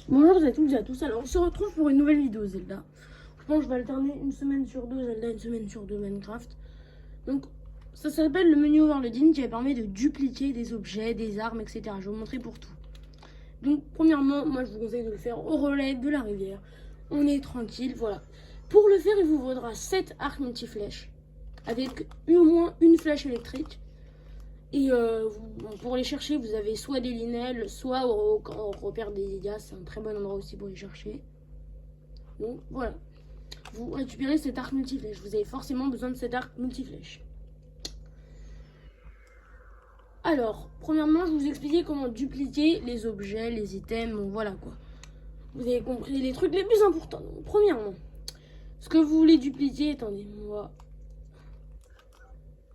Bonjour à toutes et à tous, alors on se retrouve pour une nouvelle vidéo Zelda. Je pense que je vais alterner une semaine sur deux Zelda, une semaine sur deux Minecraft. Donc ça s'appelle le menu Overloading qui permet de dupliquer des objets, des armes, etc. Je vais vous montrer pour tout. Donc premièrement, moi je vous conseille de le faire au relais de la rivière. On est tranquille, voilà. Pour le faire, il vous faudra 7 arcs multi-flèches avec au moins une flèche électrique. Et pour les chercher, vous avez soit des linelles, soit au repère des dégâts. C'est un très bon endroit aussi pour les chercher. Donc voilà. Vous récupérez cet arc multiflèche. Vous avez forcément besoin de cet arc multiflèche. Alors, premièrement, je vais vous expliquer comment dupliquer les objets, les items, donc voilà quoi. Vous avez compris les trucs les plus importants. Donc, premièrement, ce que vous voulez dupliquer, attendez, moi.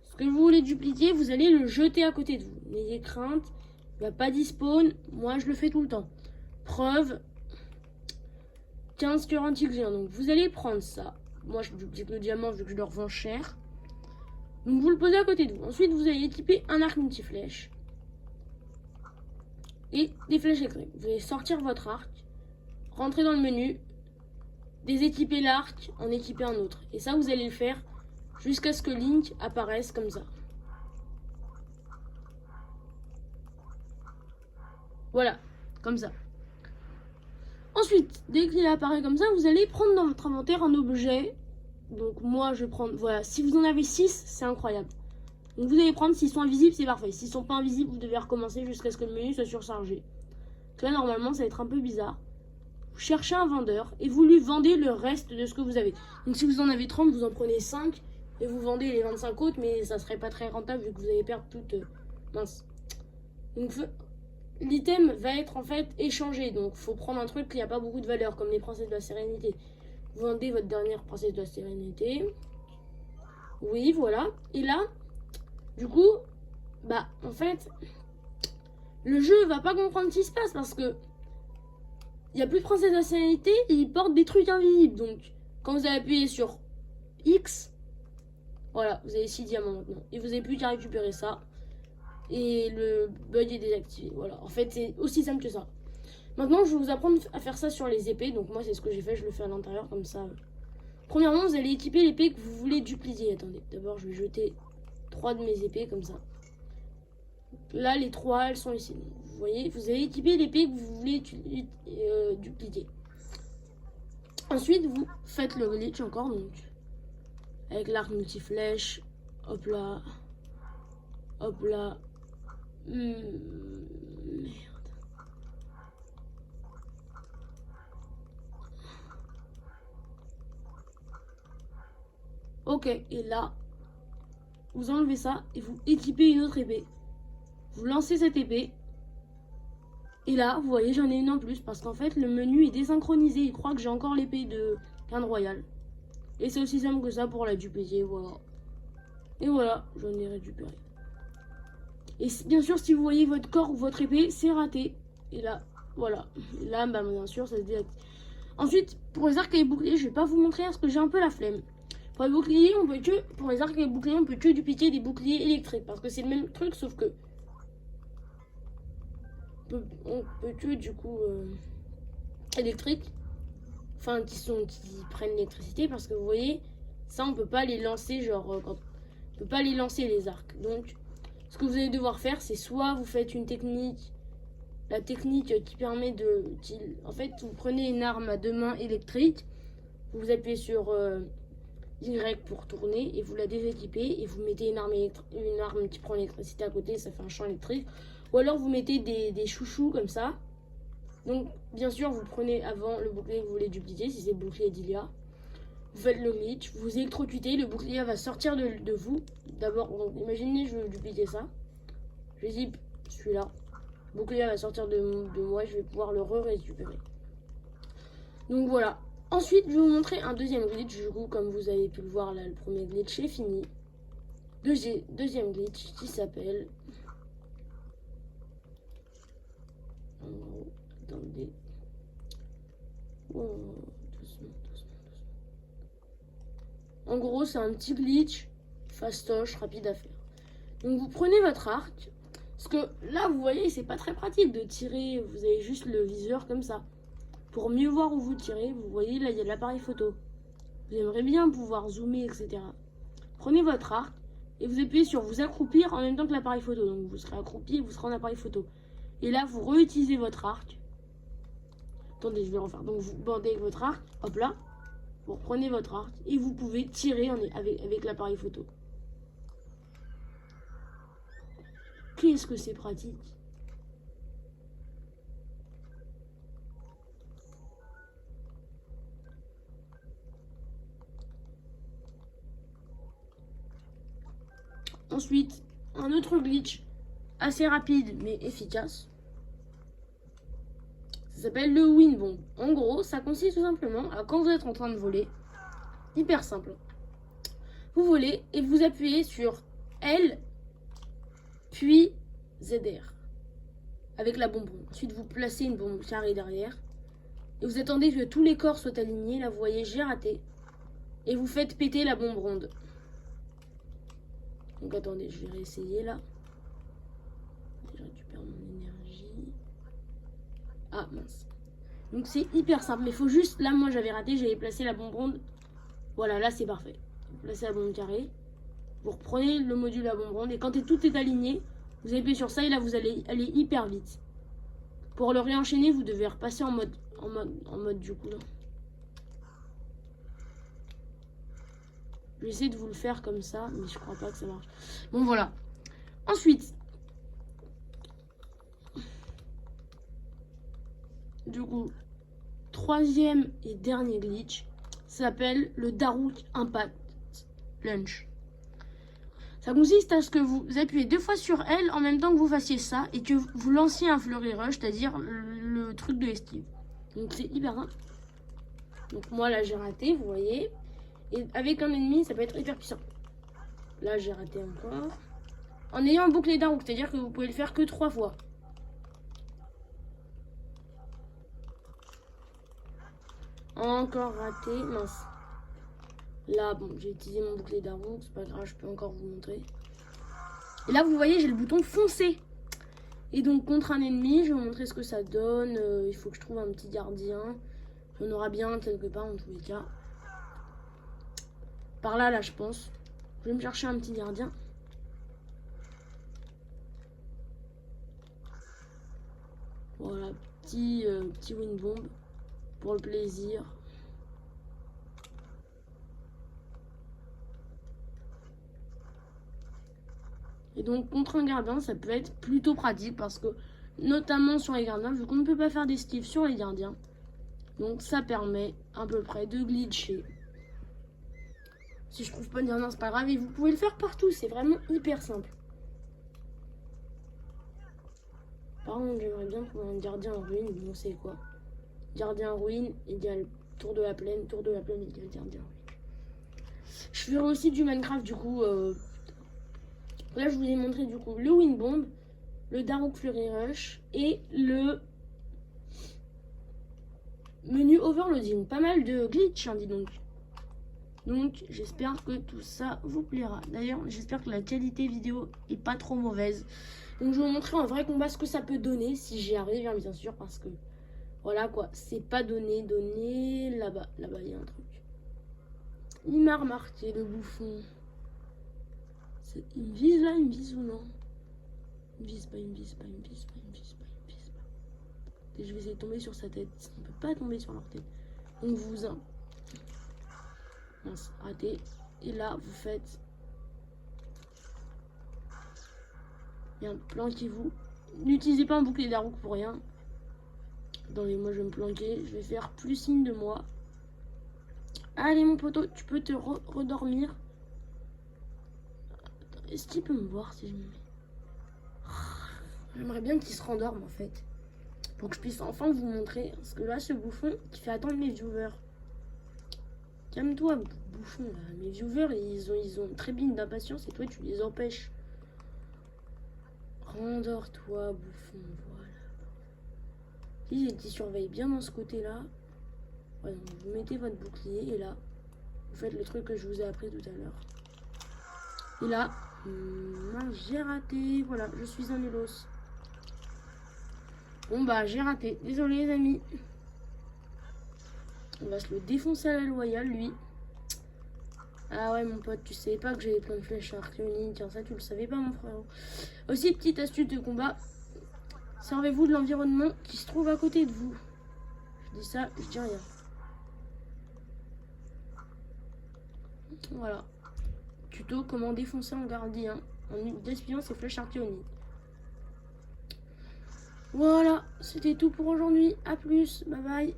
Ce que vous voulez dupliquer, vous allez le jeter à côté de vous. N'ayez crainte, il n'y a pas d'e-spawn. Moi, je le fais tout le temps. Preuve, 15 cœurs anti-géants. Donc, vous allez prendre ça. Moi, je duplique le diamant vu que je le revends cher. Donc, vous le posez à côté de vous. Ensuite, vous allez équiper un arc multi-flèche. Et des flèches électriques. Vous allez sortir votre arc, rentrer dans le menu, déséquiper l'arc, en équiper un autre. Et ça, vous allez le faire jusqu'à ce que Link apparaisse comme ça. Voilà, comme ça. Ensuite, dès qu'il apparaît comme ça, vous allez prendre dans votre inventaire un objet. Donc moi, je vais prendre, voilà, si vous en avez 6, c'est incroyable. Donc vous allez prendre, s'ils sont invisibles, c'est parfait. S'ils sont pas invisibles, vous devez recommencer jusqu'à ce que le menu soit surchargé. Donc là, normalement, ça va être un peu bizarre. Vous cherchez un vendeur et vous lui vendez le reste de ce que vous avez. Donc si vous en avez 30, vous en prenez 5 et vous vendez les 25 autres, mais ça serait pas très rentable vu que vous allez perdre toute mince. Donc l'item va être en fait échangé, donc faut prendre un truc qui n'a pas beaucoup de valeur, comme les princesses de la sérénité. Vous vendez votre dernière princesse de la sérénité. Oui, voilà. Et là, du coup, bah en fait, le jeu va pas comprendre ce qui se passe parce que il n'y a plus de princesse de la sérénité et il porte des trucs invisibles. Donc, quand vous avez appuyé sur X, voilà, vous avez 6 diamants maintenant. Et vous n'avez plus qu'à récupérer ça. Et le bug est désactivé. Voilà, en fait, c'est aussi simple que ça. Maintenant, je vais vous apprendre à faire ça sur les épées. Donc moi, c'est ce que j'ai fait. Je le fais à l'intérieur comme ça. Premièrement, vous allez équiper l'épée que vous voulez dupliquer. Attendez, d'abord, je vais jeter 3 de mes épées comme ça. Là, les 3, elles sont ici. Vous voyez, vous allez équiper l'épée que vous voulez dupliquer. Ensuite, vous faites le glitch encore. Donc, avec l'arc multi-flèche. Hop là. Hop là. Merde. Ok, et là, vous enlevez ça et vous équipez une autre épée. Vous lancez cette épée. Et là, vous voyez, j'en ai une en plus parce qu'en fait, le menu est désynchronisé. Il croit que j'ai encore l'épée de Canne Royale. Et c'est aussi simple que ça pour la dupliquer, voilà. Et voilà, j'en ai récupéré. Et bien sûr, si vous voyez votre corps ou votre épée, c'est raté. Et là, voilà. Et là, bah, bien sûr, ça se désactive. Ensuite, pour les arcs et les boucliers, je vais pas vous montrer parce que j'ai un peu la flemme. Pour les boucliers, on peut que, pour les arcs et les boucliers, on peut que dupliquer des boucliers électriques parce que c'est le même truc, sauf que on peut que du coup électriques, enfin qui prennent l'électricité parce que vous voyez, ça on peut pas les lancer genre on peut pas les lancer les arcs. Donc ce que vous allez devoir faire, c'est soit vous faites une technique, la technique qui permet en fait, vous prenez une arme à 2 mains électrique, vous appuyez sur Y pour tourner et vous la déséquipez et vous mettez une arme qui prend l'électricité à côté, ça fait un champ électrique. Ou alors vous mettez des chouchous comme ça. Donc bien sûr vous prenez avant le bouclier que vous voulez dupliquer, si c'est le bouclier d'Ilia. Vous faites le glitch, vous électrocutez, le bouclier va sortir de vous. D'abord, donc imaginez je veux dupliquer ça. Je zip celui-là. Le bouclier va sortir de moi, je vais pouvoir le récupérer. Donc voilà. Ensuite, je vais vous montrer un deuxième glitch. Du coup, comme vous avez pu le voir là, le premier glitch est fini. Deuxième glitch qui s'appelle... Attendez. Oh, doucement. En gros, c'est un petit glitch fastoche, rapide à faire. Donc, vous prenez votre arc. Parce que là, vous voyez, c'est pas très pratique de tirer. Vous avez juste le viseur comme ça. Pour mieux voir où vous tirez, vous voyez là il y a l'appareil photo. Vous aimeriez bien pouvoir zoomer, etc. Prenez votre arc et vous appuyez sur vous accroupir en même temps que l'appareil photo. Donc vous serez accroupi et vous serez en appareil photo. Et là vous réutilisez votre arc. Attendez, je vais refaire. Donc vous bandez avec votre arc, hop là. Vous reprenez votre arc et vous pouvez tirer avec l'appareil photo. Qu'est-ce que c'est pratique! Ensuite, un autre glitch assez rapide mais efficace. Ça s'appelle le wind bomb. En gros, ça consiste tout simplement à quand vous êtes en train de voler, hyper simple. Vous volez et vous appuyez sur L puis ZR avec la bombe ronde. Ensuite, vous placez une bombe carrée derrière et vous attendez que tous les corps soient alignés. Là, vous voyez, j'ai raté. Et vous faites péter la bombe ronde. Donc attendez, je vais réessayer là. Je récupère mon énergie. Ah mince. Donc c'est hyper simple, mais il faut juste, là moi j'avais raté, j'avais placé la bombe ronde. Voilà, là c'est parfait. Vous placez la bombe carrée. Vous reprenez le module à bombe ronde et quand tout est aligné, vous appuyez sur ça et là vous allez aller hyper vite. Pour le réenchaîner, vous devez repasser en mode du coup là. Je vais essayer de vous le faire comme ça, mais je crois pas que ça marche. Bon, voilà. Ensuite, du coup, troisième et dernier glitch s'appelle le Daruk Impact Launch. Ça consiste à ce que vous appuyez 2 fois sur L en même temps que vous fassiez ça et que vous lanciez un Flurry Rush, c'est-à-dire le truc de esquive. Donc c'est hyper simple. Donc moi là j'ai raté, vous voyez. Et avec un ennemi, ça peut être hyper puissant. Là, j'ai raté encore. En ayant un bouclier Daruk, c'est-à-dire que vous pouvez le faire que 3 fois. Encore raté, mince. Là, bon, j'ai utilisé mon bouclier Daruk, c'est pas grave, je peux encore vous montrer. Et là, vous voyez, j'ai le bouton foncé. Et donc, contre un ennemi, je vais vous montrer ce que ça donne. Il faut que je trouve un petit gardien. Il y en aura bien quelque part, en tous les cas. Par là, là, je pense. Je vais me chercher un petit gardien. Voilà, petit wind bomb pour le plaisir. Et donc, contre un gardien, ça peut être plutôt pratique parce que, notamment sur les gardiens, vu qu'on ne peut pas faire d'esquive sur les gardiens, donc ça permet à peu près de glitcher. Si je trouve pas de gardien, c'est pas grave. Et vous pouvez le faire partout. C'est vraiment hyper simple. Par contre, j'aimerais bien trouver un gardien en ruine. Bon, c'est quoi? Gardien en ruine égale tour de la plaine. Tour de la plaine égale gardien en ruine. Je ferai aussi du Minecraft du coup. Là, je vous ai montré du coup le Wind Bomb, le Daruk Flurry Rush et le menu Overloading. Pas mal de glitch, hein, dis donc. Donc j'espère que tout ça vous plaira. D'ailleurs j'espère que la qualité vidéo est pas trop mauvaise. Donc je vais vous montrer en vrai combat ce que ça peut donner si j'y arrive, hein, bien sûr, parce que voilà quoi, c'est pas donné là-bas il y a un truc. Il m'a remarqué le bouffon. Il me vise là, il me vise ou non? Il me vise pas, il me vise pas, il me vise pas, il me vise pas, il me vise pas. Et je vais essayer de tomber sur sa tête. On peut pas tomber sur leur tête. Donc vous mince, raté. Et là, vous faites bien, planquez-vous. N'utilisez pas un bouclier Daruk pour rien. Attendez, moi je vais me planquer. Je vais faire plus signe de moi. Allez, mon poteau, tu peux te redormir. Est-ce qu'il peut me voir si je me mets? J'aimerais bien qu'il se rendorme en fait. Pour que je puisse enfin vous montrer. Parce que là, ce bouffon qui fait attendre mes viewers. Calme-toi, bouffon, là. Mes viewers, ils ont une tribune d'impatience et toi, tu les empêches. Rendors-toi, bouffon, voilà. Si, surveille bien dans ce côté-là. Voilà, vous mettez votre bouclier et là, vous faites le truc que je vous ai appris tout à l'heure. Et là, j'ai raté. Voilà, je suis un nulos. Bon, bah, j'ai raté. Désolé, les amis. On va se le défoncer à la loyale, lui. Ah ouais, mon pote, tu savais pas que j'avais plein de flèches archéoniques. Tiens, ça, tu le savais pas, mon frère. Aussi, petite astuce de combat. Servez-vous de l'environnement qui se trouve à côté de vous. Je dis ça, je dis rien. Voilà. Tuto, comment défoncer un gardien en gaspillant ses flèches archéoniques. Voilà, c'était tout pour aujourd'hui. A plus, bye bye.